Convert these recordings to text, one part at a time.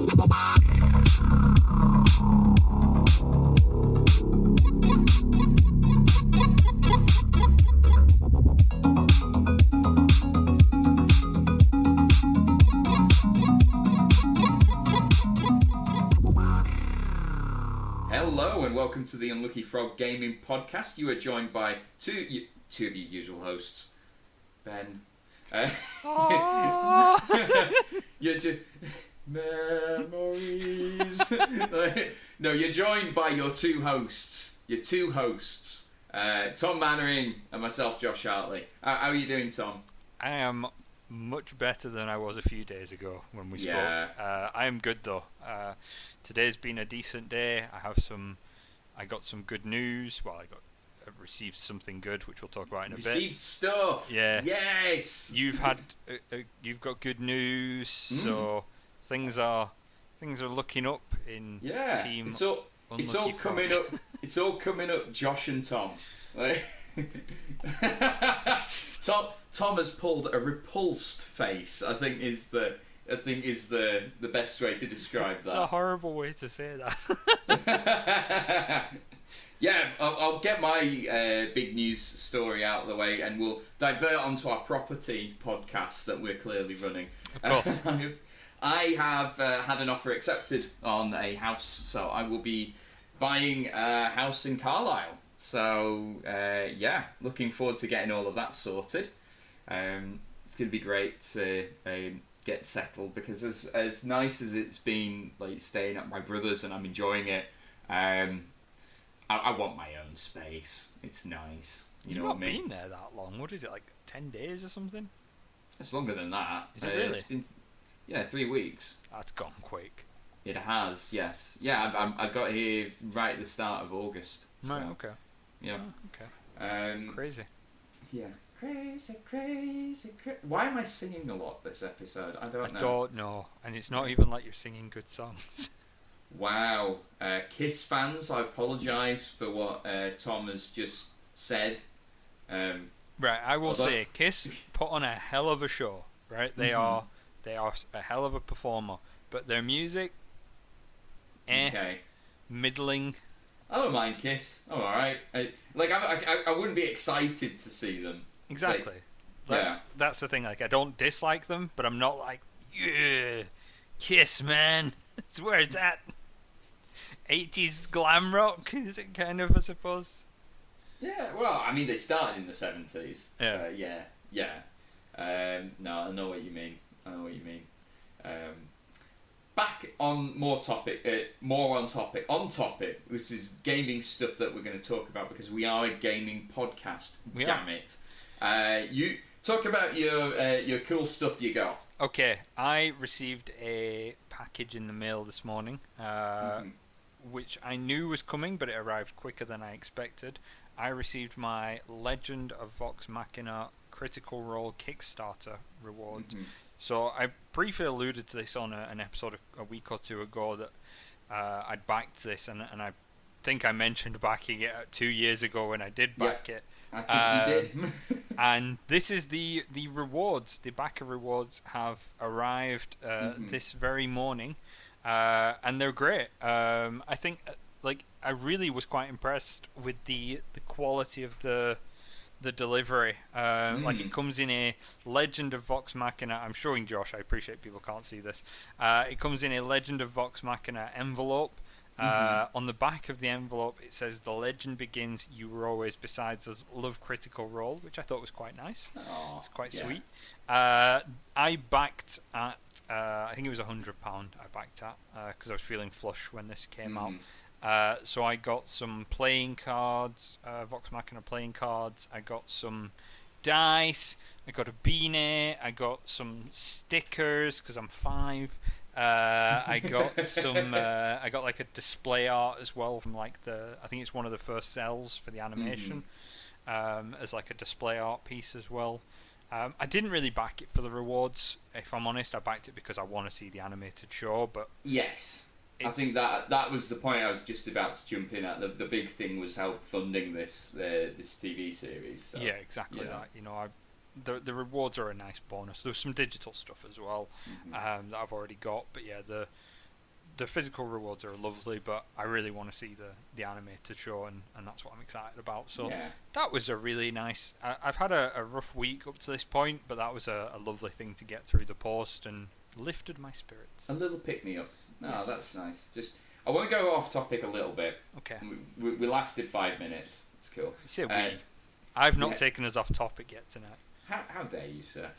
Hello and welcome to the Unlucky Frog Gaming Podcast. You are joined by two of your usual hosts, Ben. You're just memories. No, you're joined by your two hosts. Tom Mannering and myself, Josh Hartley. How are you doing, Tom? I am much better than I was a few days ago when we spoke. I am good though. Today's been a decent day. I got some good news. Well, I received something good, which we'll talk about in a bit. Received stuff. Yeah. Yes. You've got good news. So things are looking up in team. It's all coming up. It's all coming up. Josh and Tom. Tom has pulled a repulsed face. I think is the best way to describe that. It's a horrible way to say that. Yeah, I'll get my big news story out of the way, and we'll divert onto our property podcast that we're clearly running. Of course. I have had an offer accepted on a house, so I will be buying a house in Carlisle. So looking forward to getting all of that sorted. It's going to be great to get settled, because as nice as it's been, like, staying at my brother's and I'm enjoying it, I want my own space. It's nice. You've not been there that long. What is it, like 10 days or something? It's longer than that. Is it really? It's been, 3 weeks. That's gone quick. It has, yes. Yeah, I got here right at the start of August. So, right, okay. Yeah. Oh, okay. Crazy. Yeah. Crazy. Why am I singing a lot this episode? I don't know. And it's not even like you're singing good songs. Wow. Kiss fans, I apologise for what Tom has just said. Right, I will say, Kiss put on a hell of a show, right? They are a hell of a performer, but their music, middling. I don't mind Kiss. I'm alright. I wouldn't be excited to see them. Exactly. That's the thing. Like, I don't dislike them, but I'm not like, yeah, Kiss, man. That's where it's at. 80s glam rock, is it kind of, I suppose? Yeah, well, I mean, they started in the 70s. Yeah. No, I know what you mean. Back on more on topic. This is gaming stuff that we're going to talk about, because we are a gaming podcast. Damn it. You talk about your cool stuff you got. Okay, I received a package in the mail this morning, which I knew was coming, but it arrived quicker than I expected. I received my Legend of Vox Machina Critical Role Kickstarter reward. So I briefly alluded to this on an episode a week or two ago, that I'd backed this, and I think I mentioned backing it 2 years ago when I did back it. I think you did. And this is the rewards. The backer rewards have arrived this very morning, and they're great. I think, I really was quite impressed with the quality of the delivery. It comes in a Legend of Vox Machina. I'm showing Josh. I appreciate people can't see this. It comes in a Legend of Vox Machina envelope. On the back of the envelope, it says, "The legend begins. You were always besides us. Love Critical Role," which I thought was quite nice. Aww, it's quite sweet. I backed at I think it was £100. I backed at because I was feeling flush when this came out. So I got some playing cards, Vox Machina playing cards. I got some dice. I got a beanie. I got some stickers because I'm 5. I got some. I got like a display art as well from I think it's one of the first cells for the animation, as like a display art piece as well. I didn't really back it for the rewards, if I'm honest. I backed it because I want to see the animated show. But yes, I think that was the point I was just about to jump in at. The big thing was help funding this TV series. So, yeah, exactly that. The rewards are a nice bonus. There's some digital stuff as well that I've already got, but yeah, the physical rewards are lovely, but I really want to see the animated show, and that's what I'm excited about. So that was a really nice. I've had a rough week up to this point, but that was a lovely thing to get through the post and lifted my spirits. A little pick me up. Oh, yes. That's nice. Just I want to go off topic a little bit. Okay. We lasted 5 minutes. It's cool. You say we. I've not taken us off topic yet tonight. How dare you, sir?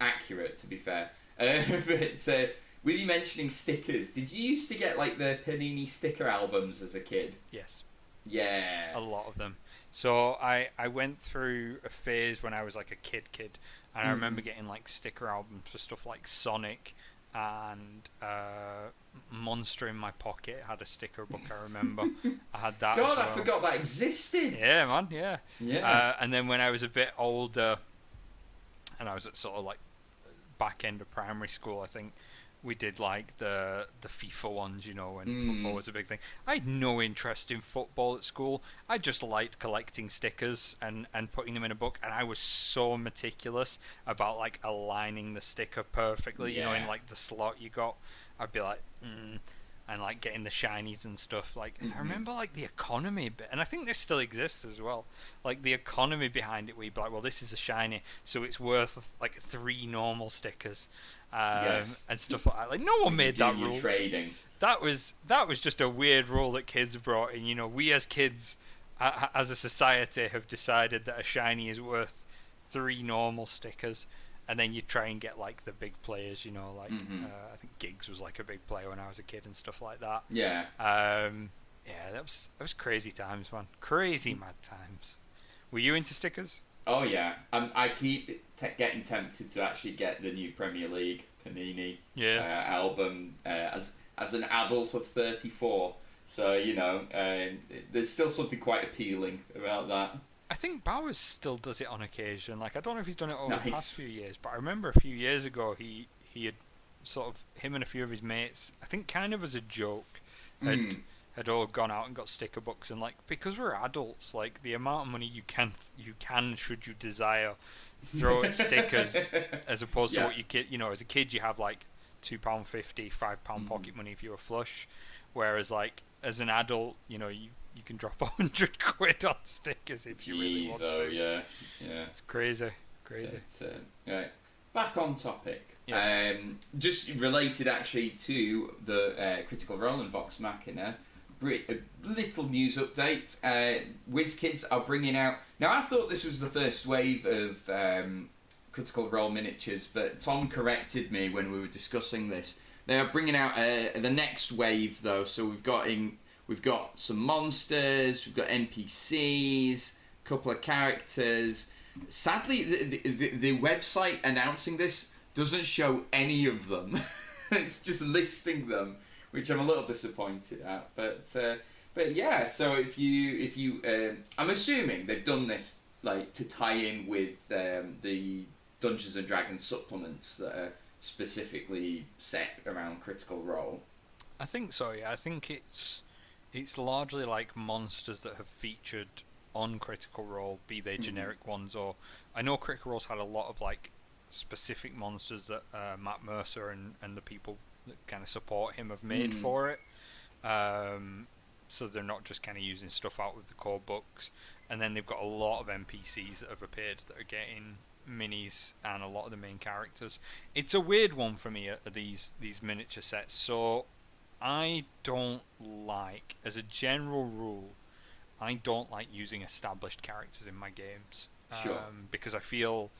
Accurate, to be fair. But with you mentioning stickers, did you used to get like the Panini sticker albums as a kid? Yes. Yeah. A lot of them. So I went through a phase when I was like a kid, and I remember getting like sticker albums for stuff like Sonic and Monster in my pocket had a sticker book. I remember I had that. God, as well. I forgot that existed. Yeah, man. Yeah. Yeah. And then when I was a bit older, and I was at sort of like back end of primary school, I think we did like the FIFA ones, you know, when football was a big thing. I had no interest in football at school. I just liked collecting stickers and putting them in a book, and I was so meticulous about like aligning the sticker perfectly, you know, in like the slot you got. I'd be like, and like getting the shinies and stuff. Like I remember like the economy bit, and I think this still exists as well. Like the economy behind it, where you'd be like, well, this is a shiny, so it's worth like 3 normal stickers. And stuff like that. Like no one made that rule. Trading. That was just a weird rule that kids brought in. You know, we as kids, as a society, have decided that a shiny is worth 3 normal stickers, and then you try and get like the big players. You know, like I think Giggs was like a big player when I was a kid and stuff like that. Yeah. Yeah, that was crazy times, man. Crazy mad times. Were you into stickers? Oh yeah, I keep getting tempted to actually get the new Premier League Panini album as an adult of 34. So you know, there's still something quite appealing about that. I think Bowers still does it on occasion. Like I don't know if he's done it over the past few years, but I remember a few years ago he had sort of him and a few of his mates, I think kind of as a joke, had all gone out and got sticker books, and like because we're adults, like the amount of money you can should you desire throw at stickers as opposed to what you kid, you know, as a kid you have like £2.50, £5 pocket money if you were flush, whereas like as an adult, you know, you can drop £100 on stickers if you really want to. Yeah. It's crazy. Right. Back on topic. Yes. Just related actually to the Critical Role and Vox Machina. A little news update. WizKids are bringing out. Now I thought this was the first wave of Critical Role miniatures, but Tom corrected me when we were discussing this. They are bringing out the next wave though. So we've got some monsters, we've got NPCs, a couple of characters. Sadly, the website announcing this doesn't show any of them. It's just listing them, which I'm a little disappointed at. But yeah, so if you I'm assuming they've done this like to tie in with the Dungeons and Dragons supplements that are specifically set around Critical Role. I think so. Yeah, I think it's largely like monsters that have featured on Critical Role, be they generic ones, or I know Critical Role's had a lot of like specific monsters that Matt Mercer and the people that kind of support him have made for it. So they're not just kind of using stuff out of the core books. And then they've got a lot of NPCs that have appeared that are getting minis and a lot of the main characters. It's a weird one for me, these miniature sets. So I don't like, as a general rule, I don't like using established characters in my games. Because I feel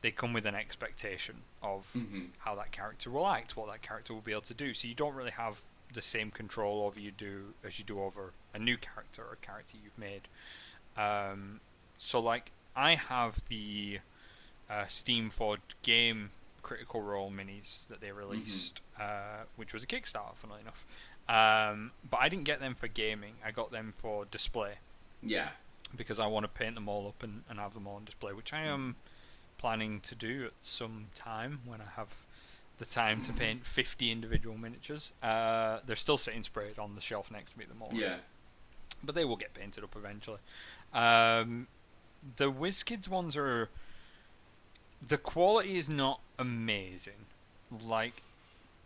they come with an expectation of how that character will act, what that character will be able to do. So you don't really have the same control over you do over a new character or a character you've made. So like I have the Steam Forged game Critical Role minis that they released, which was a Kickstarter, funnily enough. But I didn't get them for gaming. I got them for display. Yeah. Because I want to paint them all up and have them all on display, which I am planning to do at some time when I have the time to paint 50 individual miniatures. They're still sitting sprayed on the shelf next to me at the moment. Yeah. But they will get painted up eventually. The WizKids ones the quality is not amazing. Like,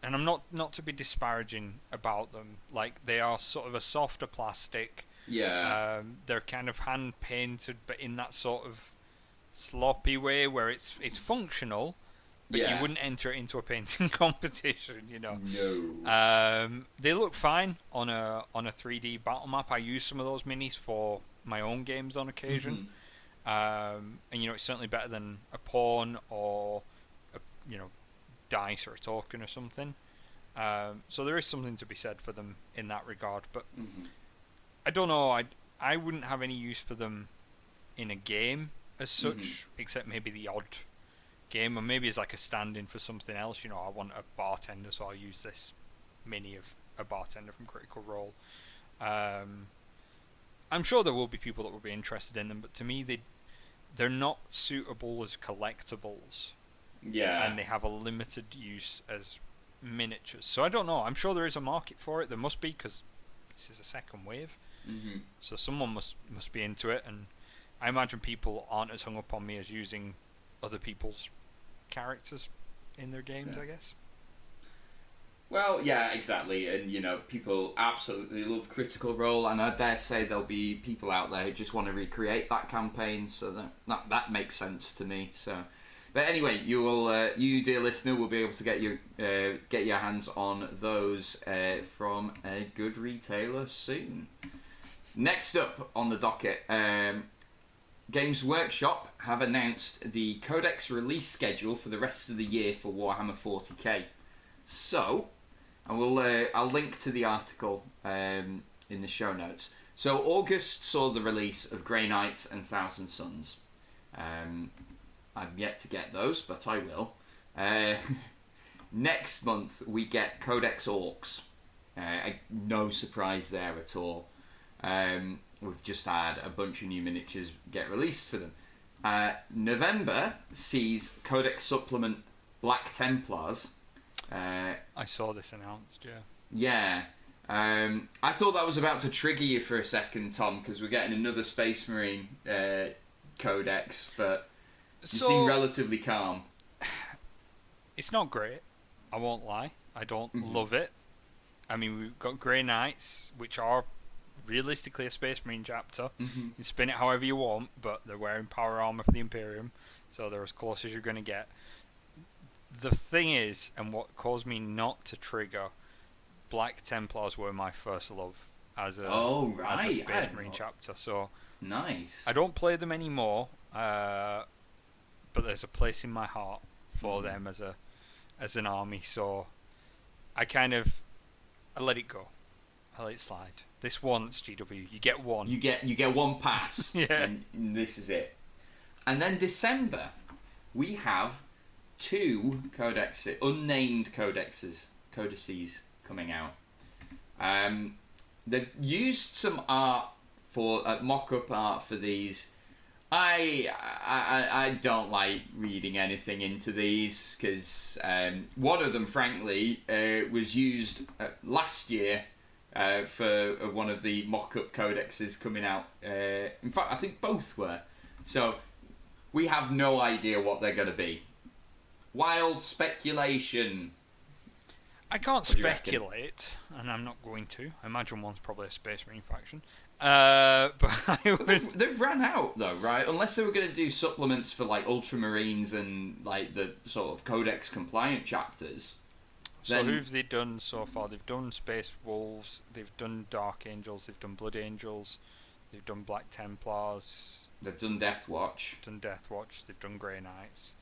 and I'm not to be disparaging about them. Like, they are sort of a softer plastic. Yeah. They're kind of hand painted, but in that sort of sloppy way where it's functional, but you wouldn't enter it into a painting competition, you know. No. They look fine on a 3D battle map. I use some of those minis for my own games on occasion. And you know, it's certainly better than a pawn or a, you know, dice or a token or something. So there is something to be said for them in that regard, but I don't know, I wouldn't have any use for them in a game as such, except maybe the odd game, or maybe as like a stand-in for something else. You know, I want a bartender, so I'll use this mini of a bartender from Critical Role. I'm sure there will be people that will be interested in them, but to me they're not suitable as collectibles. Yeah. And they have a limited use as miniatures. So I don't know. I'm sure there is a market for it. There must be, because this is a second wave. So someone must be into it, and I imagine people aren't as hung up on me as using other people's characters in their games, I guess. Well, yeah, exactly, and you know, people absolutely love Critical Role, and I dare say there'll be people out there who just want to recreate that campaign, so that makes sense to me. So, but anyway, you dear listener, will be able to get your hands on those from a good retailer soon. Next up on the docket, Games Workshop have announced the codex release schedule for the rest of the year for Warhammer 40k. So, I'll link to the article in the show notes. So August saw the release of Grey Knights and Thousand Suns. I'm yet to get those, but I will. Next month we get Codex Orcs. No surprise there at all. We've just had a bunch of new miniatures get released for them. November sees Codex Supplement Black Templars. I saw this announced, yeah. Yeah. I thought that was about to trigger you for a second, Tom, because we're getting another Space Marine codex, but you seem relatively calm. It's not great, I won't lie. I don't love it. I mean, we've got Grey Knights, which are realistically a Space Marine chapter. You spin it however you want, but they're wearing power armor for the Imperium, so they're as close as you're going to get. The thing is, and what caused me not to trigger, Black Templars were my first love as a Space Marine chapter. So nice. I don't play them anymore, but there's a place in my heart for them as an army. So I let it go. I let it slide. This once, GW, you get one. You get one pass. Yeah. And this is it. And then December, we have 2 codexes, unnamed codices coming out. They've used some art for mock-up art for these. I don't like reading anything into these because one of them, frankly, was used last year for one of the mock-up codexes coming out. In fact, I think both were. So we have no idea what they're going to be. Wild speculation. I can't speculate, and I'm not going to. I imagine one's probably a Space Marine faction. But they've ran out though, right? Unless they were going to do supplements for like Ultramarines and like the sort of Codex compliant chapters. So who've they done so far? They've done Space Wolves, they've done Dark Angels, they've done Blood Angels, they've done Black Templars, they've done Death Watch, they've done Grey Knights.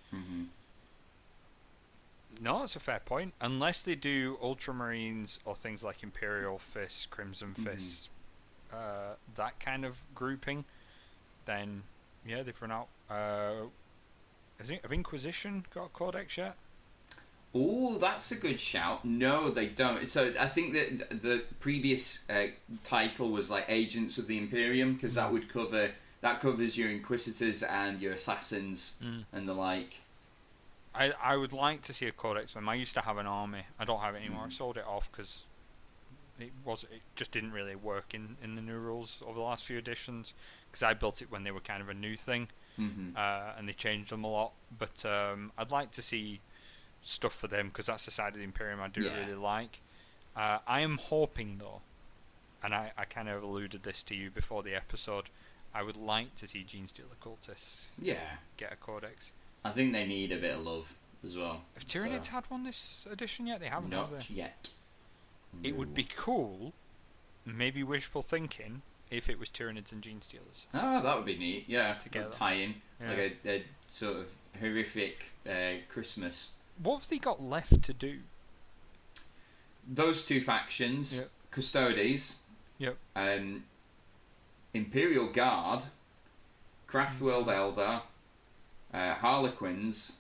No, that's a fair point. Unless they do Ultramarines or things like Imperial Fists, Crimson Fists, that kind of grouping, then yeah, they've run out. Have Inquisition got a codex yet? Oh, that's a good shout. No, they don't. So I think that the previous title was like Agents of the Imperium, because that covers your Inquisitors and your Assassins and the like. I would like to see a codex for them. I used to have an army. I don't have it anymore. I sold it off because it just didn't really work in the new rules over the last few editions, because I built it when they were kind of a new thing, and they changed them a lot. But I'd like to see stuff for them because that's the side of the Imperium I do really like. I am hoping though, and I kind of alluded this to you before the episode, I would like to see Genestealer Cultists get a codex. I think they need a bit of love as well. Have Tyranids had one this edition yet? They haven't, have Not they? yet. It would be cool, maybe wishful thinking, if it was Tyranids and Genestealers. Oh, that would be neat, yeah. Together. Tie in, like a sort of horrific Christmas. What have they got left to do? Those two factions, Custodes, Imperial Guard, Craftworld Eldar, Harlequins.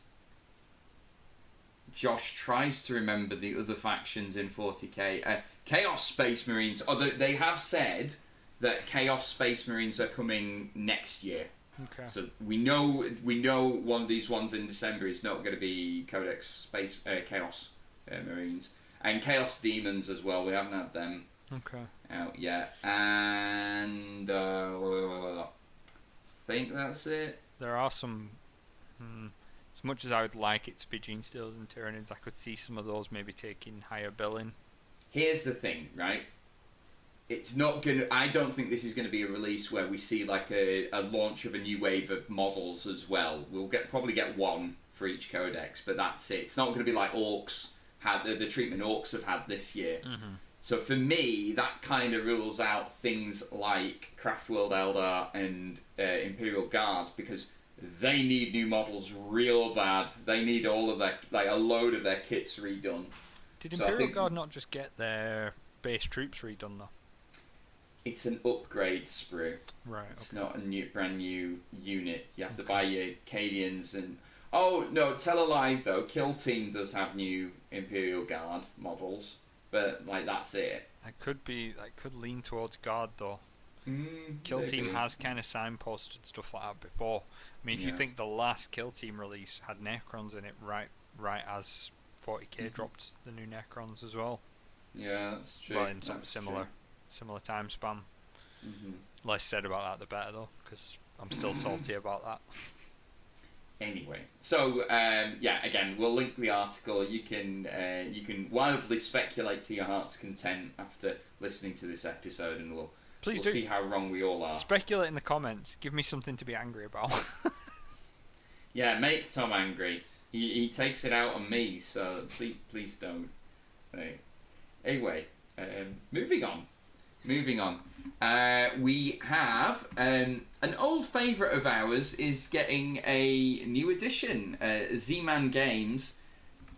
Josh tries to remember the other factions in 40k. Chaos Space Marines. Although they have said that Chaos Space Marines are coming next year. Okay. So we know one of these ones in December is not going to be Codex Space Chaos Marines, and Chaos Demons as well. We haven't had them out yet, and I think that's it. There are some. As much as I would like it to be Genestealers and Tyranids, I could see some of those maybe taking higher billing. Here's the thing, right? It's not gonna. I don't think this is gonna be a release where we see like a launch of a new wave of models as well. We'll probably get one for each codex, but that's it. It's not gonna be like Orcs had the treatment Orcs have had this year. Mm-hmm. So for me, that kind of rules out things like Craftworld Eldar and Imperial Guard, because they need new models real bad. They need all of their, like a load of their kits redone. Did Imperial Guard not just get their base troops redone though? It's an upgrade sprue. Right. It's not a brand new unit. You have to buy your Cadians and... Oh, no, tell a lie though. Kill Team does have new Imperial Guard models. But, like, that's it. That could lean towards Guard though. Kill maybe. Team has kind of signposted stuff like that before. I mean, if you think the last Kill Team release had Necrons in it right as 40k dropped the new Necrons as well. Yeah, that's true. Well, in some similar time span. Less said about that, the better though, because I'm still salty about that. Anyway, so again, we'll link the article. You can wildly speculate to your heart's content after listening to this episode, and we'll see how wrong we all are. Speculate in the comments. Give me something to be angry about. Yeah, make Tom angry. He takes it out on me, so please don't. Anyway, moving on. We have an old favourite of ours is getting a new edition. Z-Man Games.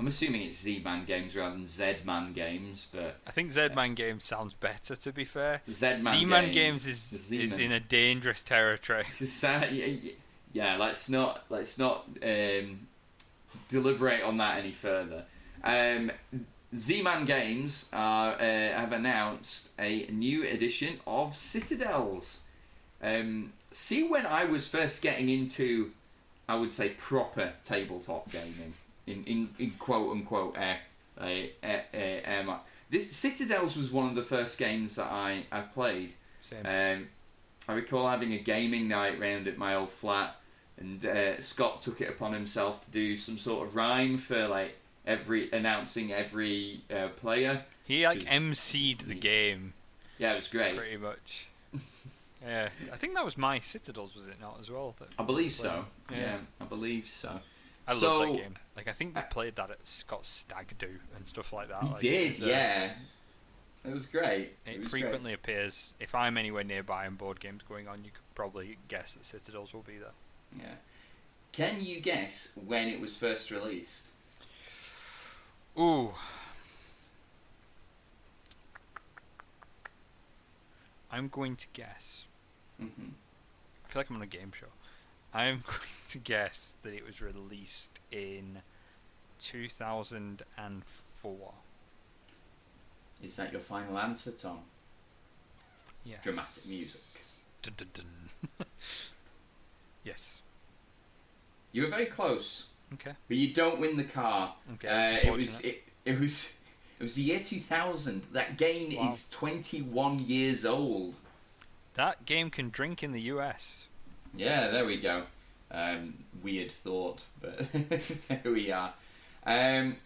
I'm assuming it's Z-Man Games rather than Z-Man Games, but I think Z-Man Games sounds better. To be fair, Z-Man Games is in a dangerous territory. Yeah, let's not deliberate on that any further. Z-Man Games have announced a new edition of Citadels. See, when I was first getting into, I would say, proper tabletop gaming, in quote unquote air mark. This Citadels was one of the first games that I played. Same. I recall having a gaming night round at my old flat, and Scott took it upon himself to do some sort of rhyme for announcing every player. He emceed the game. Yeah, it was great. Pretty much. Yeah, I think that was my Citadels, was it not, as well? I believe so. Yeah, I believe so. I love that game. Like, I think we played that at Scott's Stag Do and stuff like that. We did, yeah. It was great. It frequently appears. If I'm anywhere nearby and board games going on, you could probably guess that Citadels will be there. Yeah. Can you guess when it was first released? Ooh. I'm going to guess. I feel like I'm on a game show. I'm going to guess that it was released in 2004. Is that your final answer, Tom? Yes. Dramatic music. Dun, dun, dun. Yes. You were very close. Okay. But you don't win the car. Okay. It was the year 2000. That game is 21 years old. That game can drink in the US. Yeah, there we go. Weird thought, but there we are. And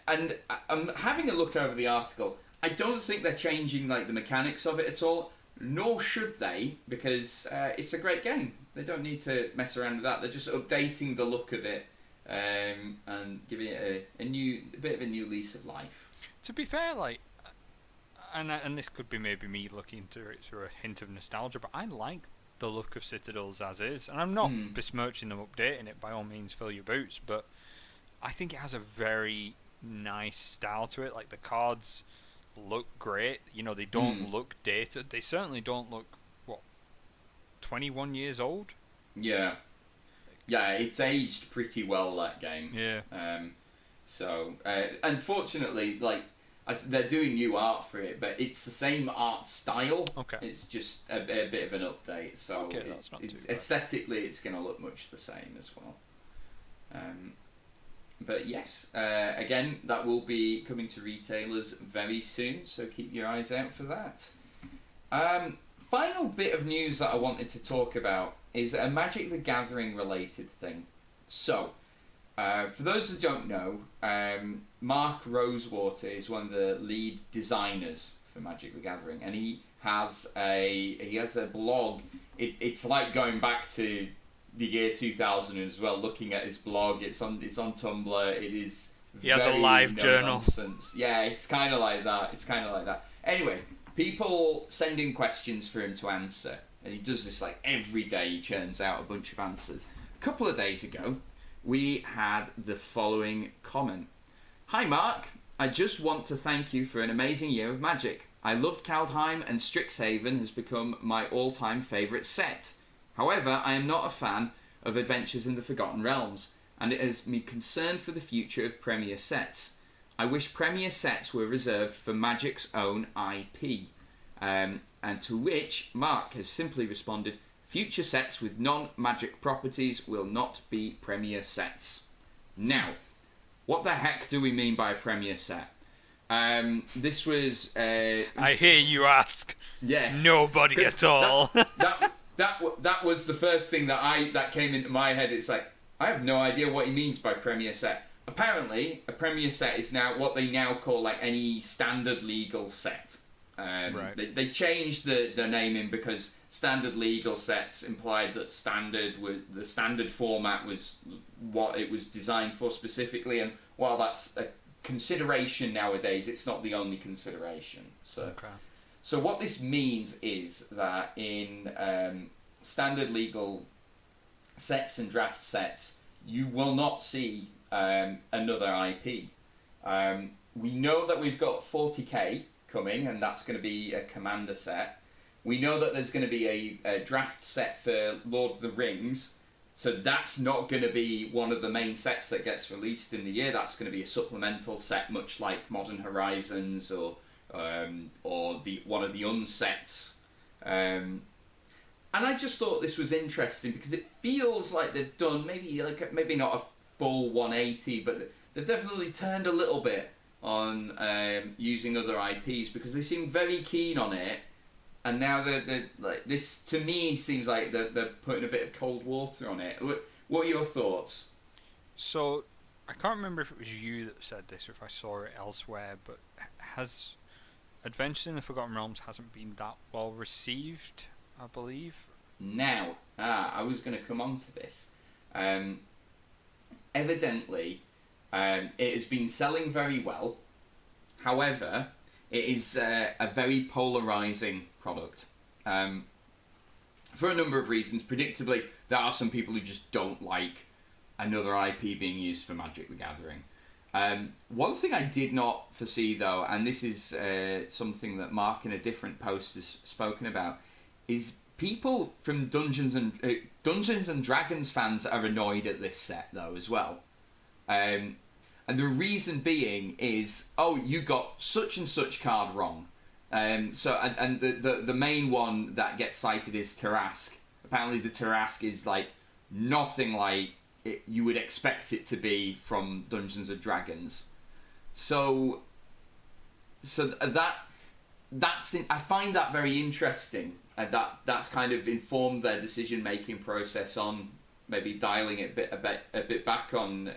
I'm having a look over the article. I don't think they're changing like the mechanics of it at all, nor should they, because it's a great game. They don't need to mess around with that. They're just updating the look of it and giving it a bit of a new lease of life. To be fair, like, and this could be maybe me looking through it through a hint of nostalgia, but I like the look of Citadels as is, and I'm not besmirching them updating it. By all means, fill your boots, but I think it has a very nice style to it. Like, the cards look great. You know, they don't look dated. They certainly don't look 21 years old. Yeah, it's aged pretty well, that game. Yeah. So unfortunately, like, they're doing new art for it, but it's the same art style. Okay. It's just a bit of an update. So okay, that's not too bad. Aesthetically, it's going to look much the same as well. But yes, again, that will be coming to retailers very soon, so keep your eyes out for that. Final bit of news that I wanted to talk about is a Magic the Gathering related thing. So, for those who don't know, Mark Rosewater is one of the lead designers for Magic the Gathering, and he has a blog. It's like going back to the year 2000 as well. Looking at his blog, it's on Tumblr. It is. He has a live journal. Nonsense. Yeah, it's kind of like that. Anyway, people send in questions for him to answer, and he does this like every day. He churns out a bunch of answers. A couple of days ago, we had the following comment. Hi Mark, I just want to thank you for an amazing year of Magic. I loved Kaldheim, and Strixhaven has become my all-time favourite set. However, I am not a fan of Adventures in the Forgotten Realms, and it has me concerned for the future of Premier sets. I wish Premier sets were reserved for Magic's own IP. And to which Mark has simply responded, future sets with non-Magic properties will not be Premier sets. Now, what the heck do we mean by a Premier set? This was... I hear you ask. Yes. Nobody at all. That was the first thing that came into my head. It's like, I have no idea what he means by Premier set. Apparently, a Premier set is now what they now call like any standard legal set. Right. They changed the naming because standard legal sets implied that the standard format was what it was designed for specifically, and while that's a consideration nowadays, it's not the only consideration. So what this means is that in standard legal sets and draft sets, you will not see another IP. We know that we've got 40k coming, and that's going to be a commander set. We know that there's going to be a draft set for Lord of the Rings, so that's not going to be one of the main sets that gets released in the year. That's going to be a supplemental set, much like Modern Horizons or one of the unsets. And I just thought this was interesting because it feels like they've done maybe not a full 180, but they've definitely turned a little bit on using other IPs because they seem very keen on it, and now they're like, this to me seems like they're putting a bit of cold water on it. What are your thoughts? So I can't remember if it was you that said this or if I saw it elsewhere, but has Adventures in the Forgotten Realms hasn't been that well received, I believe. Now, I was going to come on to this. Evidently, it has been selling very well. However, it is a very polarising product. For a number of reasons. Predictably, there are some people who just don't like another IP being used for Magic the Gathering. One thing I did not foresee, though, and this is something that Mark in a different post has spoken about, is people from Dungeons and Dragons fans are annoyed at this set, though, as well. And the reason being is, you got such and such card wrong. The main one that gets cited is Tarask. Apparently the Tarask is like nothing like you would expect it to be from Dungeons and Dragons. So I find that very interesting, and that's kind of informed their decision making process on maybe dialing it a bit back on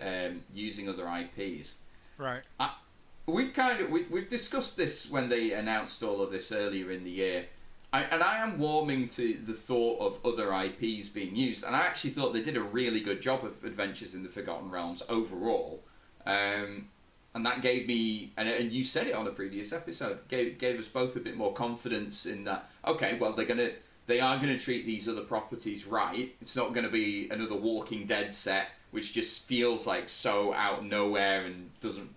using other IPs. Right. We've discussed this when they announced all of this earlier in the year. I am warming to the thought of other IPs being used, and I actually thought they did a really good job of Adventures in the Forgotten Realms overall. And that gave me, and you said it on a previous episode, gave us both a bit more confidence in that. Okay, well they are gonna treat these other properties right. It's not gonna be another Walking Dead set, which just feels like so out of nowhere and doesn't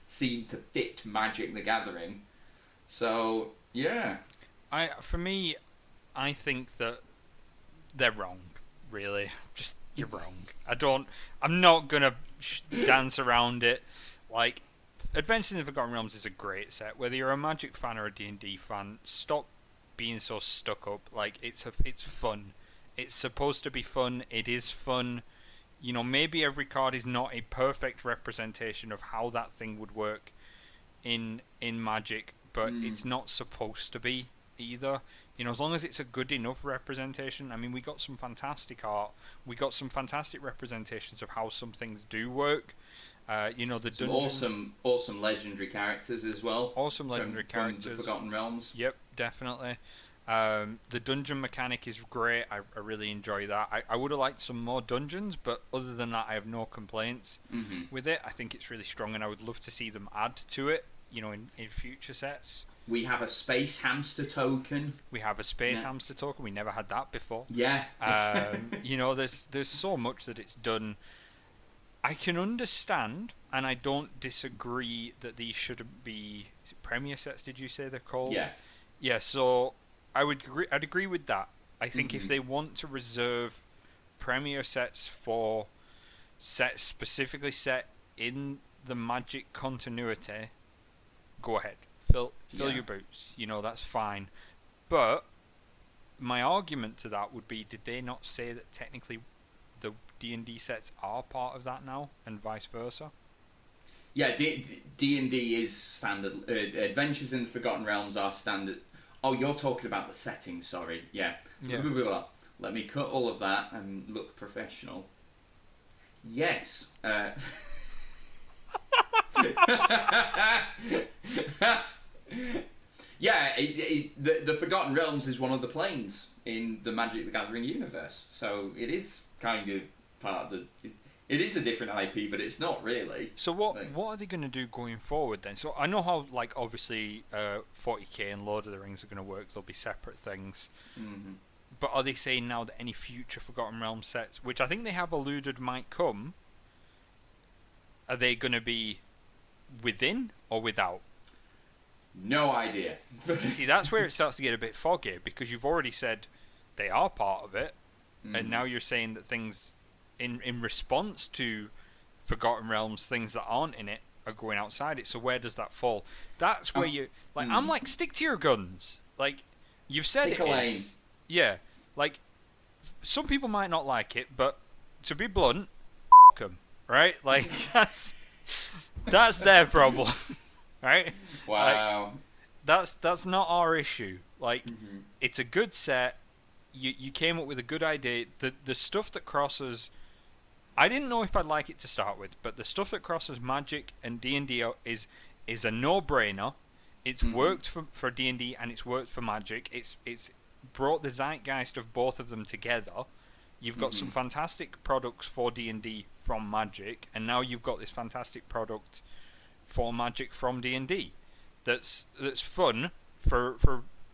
seem to fit Magic the Gathering. So yeah. For me, I think that they're wrong. Really, just you're wrong. I'm not gonna dance around it. Like, Adventures in the Forgotten Realms is a great set. Whether you're a Magic fan or a D&D fan, stop being so stuck up. Like, it's fun. It's supposed to be fun. It is fun. You know, maybe every card is not a perfect representation of how that thing would work in Magic, but it's not supposed to be either. You know, as long as it's a good enough representation. I mean, we got some fantastic art. We got some fantastic representations of how some things do work. You know, the dungeon... awesome legendary characters as well. Awesome legendary characters. From the Forgotten Realms. Yep, definitely. The dungeon mechanic is great. I really enjoy that. I would have liked some more dungeons, but other than that, I have no complaints with it. I think it's really strong, and I would love to see them add to it, you know, in future sets. We have a space hamster token. We never had that before. Yeah. You know, there's so much that it's done. I can understand, and I don't disagree that these shouldn't be... Is it Premier sets, did you say they're called? Yeah. Yeah, so I'd agree with that. I think if they want to reserve Premier sets for sets specifically set in the Magic continuity, go ahead. Fill your boots. You know, that's fine. But my argument to that would be, did they not say that technically the D&D sets are part of that now, and vice versa? Yeah, D&D is standard. Adventures in the Forgotten Realms are standard. Oh, you're talking about the setting, sorry. Yeah. Let me cut all of that and look professional. Yes. Yeah, the Forgotten Realms is one of the planes in the Magic the Gathering universe, so it is kind of part of the... It is a different IP, but it's not really. So what are they going to do going forward then? So I know how, like, obviously 40k and Lord of the Rings are going to work. They'll be separate things. Mm-hmm. But are they saying now that any future Forgotten Realms sets, which I think they have alluded might come, are they going to be within or without? No idea. See, that's where it starts to get a bit foggy, because you've already said they are part of it, and now you're saying that things in response to Forgotten Realms, things that aren't in it are going outside it. So where does that fall? That's where you like. I'm like, stick to your guns. Like, you've said it is. Yeah. Like, some people might not like it, but to be blunt, f*** them, right? Like, that's their problem. Right? Wow. Like, that's not our issue. Like, it's a good set. You came up with a good idea. The stuff that crosses... I didn't know if I'd like it to start with, but the stuff that crosses Magic and D&D is a no-brainer. It's worked for D&D and it's worked for Magic. It's brought the zeitgeist of both of them together. You've got some fantastic products for D&D from Magic, and now you've got this fantastic product for Magic from D&D. That's fun for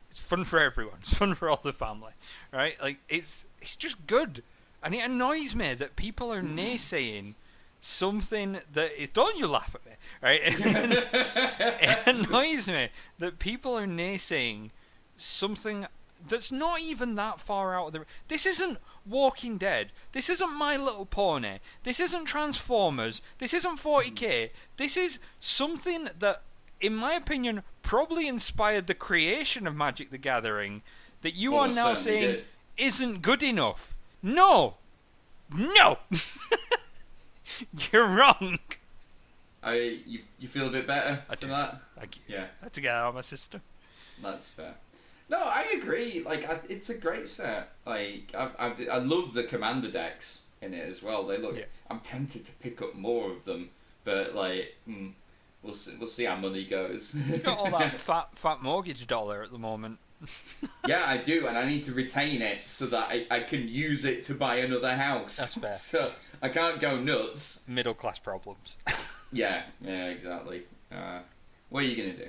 it's fun for everyone. It's fun for all the family, right? Like, it's just good, and it annoys me that people are naysaying something that is... Don't you laugh at me, right? It annoys me that people are naysaying something that's not even that far out of the... This isn't Walking Dead. This isn't My Little Pony. This isn't Transformers. This isn't 40k. This is something that, in my opinion, probably inspired the creation of Magic the Gathering, that you are now saying isn't good enough. No! You're wrong. You feel a bit better for that? Yeah. I had to get out of my system. That's fair. No, I agree. Like, it's a great set. Like, I love the commander decks in it as well. They look. Yeah. I'm tempted to pick up more of them, but like, we'll see how money goes. You've got all that fat mortgage dollar at the moment. Yeah, I do, and I need to retain it so that I can use it to buy another house. That's fair. So I can't go nuts. Middle class problems. Yeah, exactly. What are you gonna do?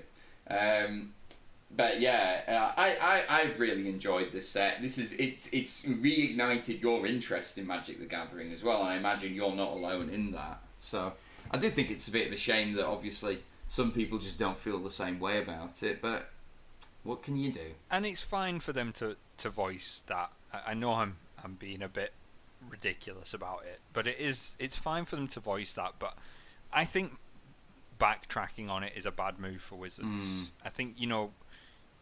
But yeah, I've really enjoyed this set. It's reignited your interest in Magic the Gathering as well, and I imagine you're not alone in that. So I do think it's a bit of a shame that obviously some people just don't feel the same way about it, but what can you do? And it's fine for them to voice that. I know I'm being a bit ridiculous about it, but it's fine for them to voice that, but I think backtracking on it is a bad move for Wizards. I think,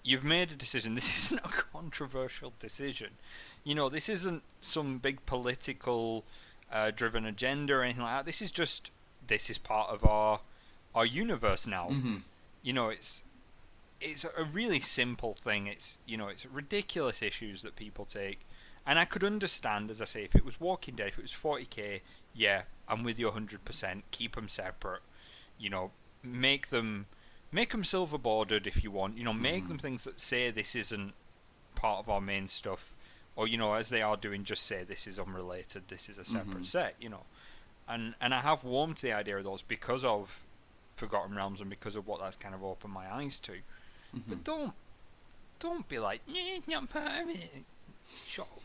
you've made a decision. This isn't a controversial decision. This isn't some big political driven agenda or anything like that. This is part of our universe now. It's a really simple thing. It's ridiculous issues that people take. And I could understand, as I say, if it was Walking Dead, if it was 40k, yeah, I'm with you 100%. Keep them separate. Make them silver bordered if you want. Make them things that say this isn't part of our main stuff, or as they are doing, just say this is unrelated. This is a separate set. And I have warmed to the idea of those because of Forgotten Realms and because of what that's kind of opened my eyes to. But don't be like, it's not part of it. Shut up.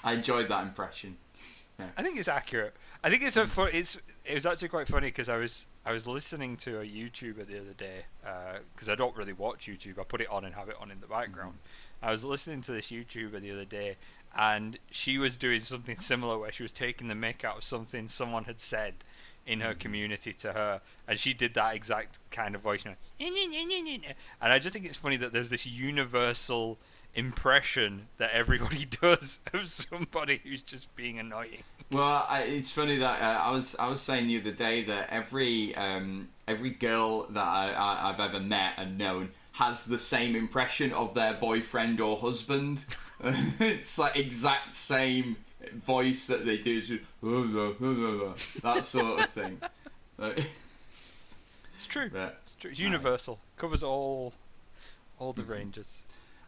I enjoyed that impression. Yeah. I think it's accurate. I think it was actually quite funny because I was listening to a YouTuber the other day because I don't really watch YouTube. I put it on and have it on in the background. I was listening to this YouTuber the other day, and she was doing something similar where she was taking the mick out of something someone had said in her community to her, and she did that exact kind of voice. And I just think it's funny that there's this universal impression that everybody does of somebody who's just being annoying. Well, it's funny that I was saying the other day that every girl that I've ever met and known has the same impression of their boyfriend or husband. It's like exact same voice that they do, that sort of thing. It's true. It's true. It's universal. Covers all the ranges.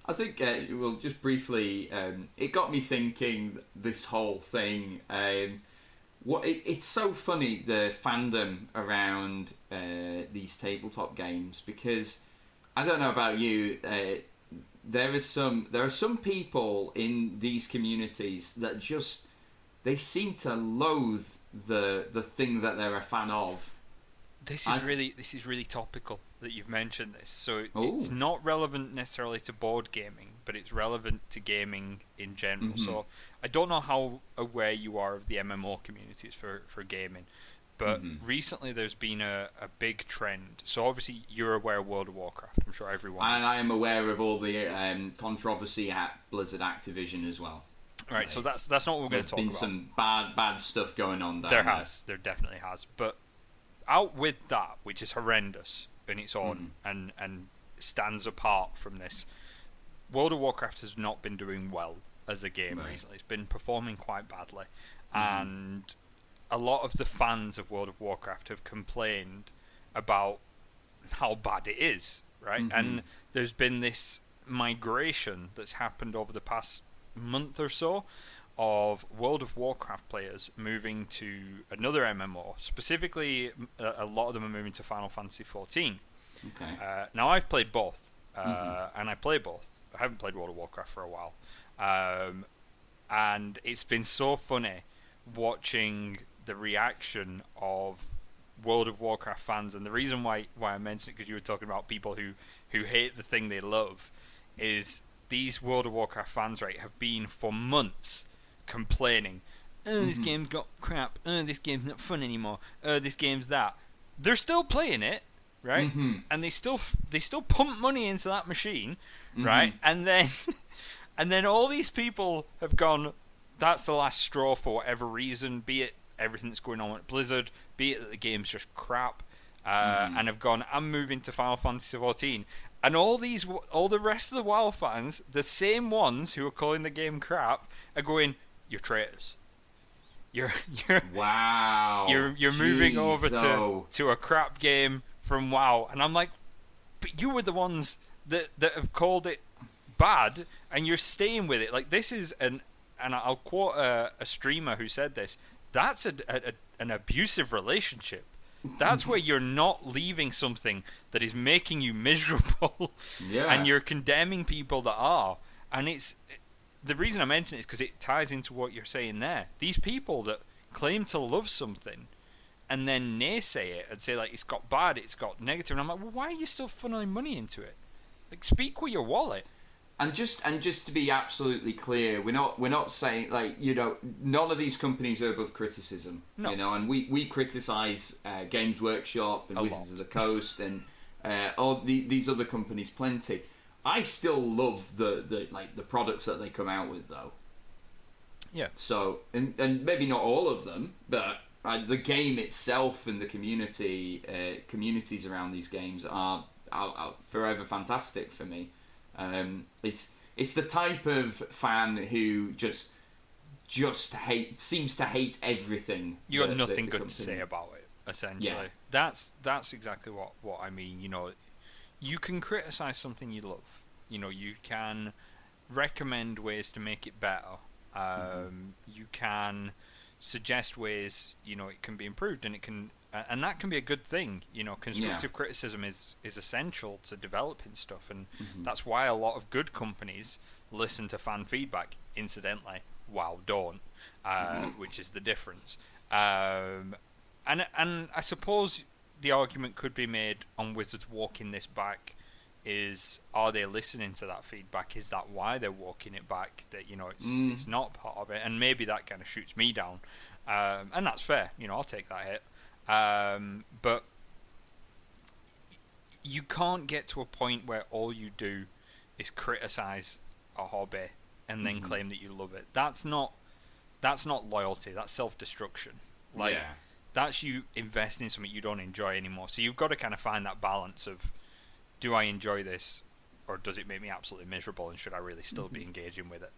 I think we'll just briefly. It got me thinking. This whole thing. It's so funny, the fandom around these tabletop games, because I don't know about you. There are some people in these communities that just they seem to loathe the thing that they're a fan of. This is really topical that you've mentioned this. So it's not relevant necessarily to board gaming, but it's relevant to gaming in general. So I don't know how aware you are of the MMO communities for gaming, but recently there's been a big trend. So obviously you're aware of World of Warcraft. I'm sure everyone is. And I am aware of all the controversy at Blizzard Activision as well. Right, so that's not what we're going to talk about. There's been some bad stuff going on there. There definitely has. But out with that, which is horrendous in its own and stands apart from this, World of Warcraft has not been doing well as a game recently. It's been performing quite badly. And a lot of the fans of World of Warcraft have complained about how bad it is, right? And there's been this migration that's happened over the past month or so of World of Warcraft players moving to another MMO. Specifically, a lot of them are moving to Final Fantasy XIV. Okay. Now, I've played both, and I play both. I haven't played World of Warcraft for a while. And it's been so funny watching the reaction of World of Warcraft fans. And the reason why I mentioned it, because you were talking about people who hate the thing they love, is these World of Warcraft fans, right, have been for months complaining, this game's got crap, this game's not fun anymore, this game's that. They're still playing it, right? And they still pump money into that machine, right? And then all these people have gone, that's the last straw for whatever reason, be it everything that's going on at Blizzard, be it that the game's just crap, and have gone, I'm moving to Final Fantasy XIV. And all the rest of the WoW fans, the same ones who are calling the game crap, are going, "You're traitors. You're wow. You're moving over to a crap game from WoW." And I'm like, "But you were the ones that have called it bad, and you're staying with it. Like, this is and I'll quote a streamer who said this. That's an abusive relationship. That's where you're not leaving something that is making you miserable, and you're condemning people that are. And it's the reason I mention it is because it ties into what you're saying there. These people that claim to love something and then naysay it and say, like, it's got bad, it's got negative. And I'm like, well, why are you still funneling money into it? Like, speak with your wallet. And just to be absolutely clear, we're not saying, like, you know, none of these companies are above criticism. No. You know, and we criticize Games Workshop and Wizards of the Coast and all these other companies plenty. I still love the products that they come out with, though. Yeah. So and maybe not all of them, but the game itself and the communities around these games are forever fantastic for me. It's the type of fan who just seems to hate everything. You got nothing good to say about it, essentially. Yeah. That's exactly what I mean. You know, you can criticize something you love. You know, you can recommend ways to make it better. You can suggest ways, you know, it can be improved, and it can. And that can be a good thing, you know. Constructive criticism is essential to developing stuff, and that's why a lot of good companies listen to fan feedback. Incidentally, WoW don't, which is the difference. And I suppose the argument could be made on Wizards walking this back is, are they listening to that feedback? Is that why they're walking it back? That, you know, it's not part of it, and maybe that kind of shoots me down, and that's fair. You know, I'll take that hit. But you can't get to a point where all you do is criticize a hobby and then claim that you love it. That's not loyalty. That's self-destruction. Like, that's you investing in something you don't enjoy anymore. So you've got to kind of find that balance of, do I enjoy this, or does it make me absolutely miserable, and should I really still be engaging with it?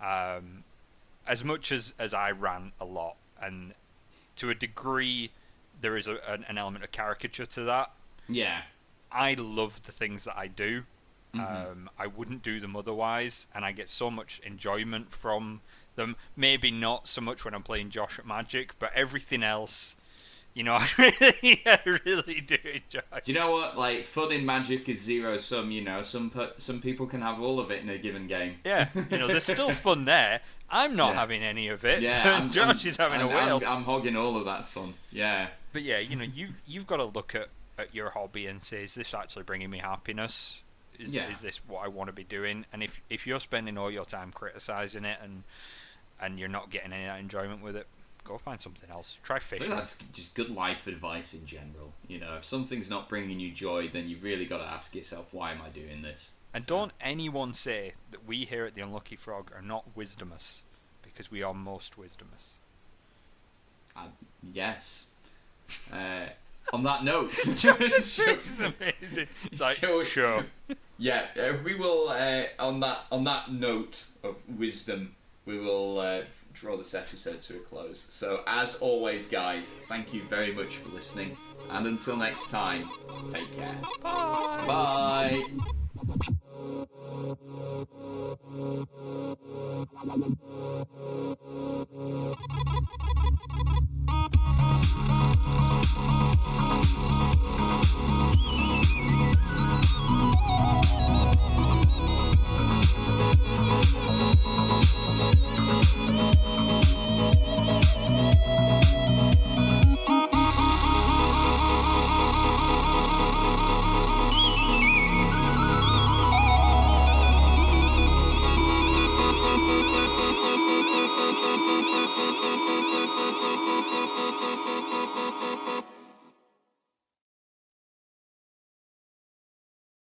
As much as I rant a lot, and to a degree there is an element of caricature to that. Yeah. I love the things that I do. I wouldn't do them otherwise, and I get so much enjoyment from them. Maybe not so much when I'm playing Josh at Magic, but everything else, you know, I really do enjoy. Do you know what? Like, fun in Magic is zero sum. You know, some people can have all of it in a given game. Yeah, you know, there's still fun there. I'm not having any of it. Yeah, Josh is having a whale. I'm hogging all of that fun. Yeah. But yeah, you know, you've got to look at your hobby and say, is this actually bringing me happiness? Is this what I want to be doing? And if you're spending all your time criticizing it and you're not getting any enjoyment with it, go find something else. Try fishing. That's just good life advice in general. You know, if something's not bringing you joy, then you've really got to ask yourself, why am I doing this? And don't anyone say that we here at the Unlucky Frog are not wisdomous, because we are most wisdomous. Yes. On that note, Josh's face is amazing. It's like, sure. Yeah, we will. On that note of wisdom, we will draw this episode to a close. So, as always, guys, thank you very much for listening, and until next time, take care. Bye. Bye.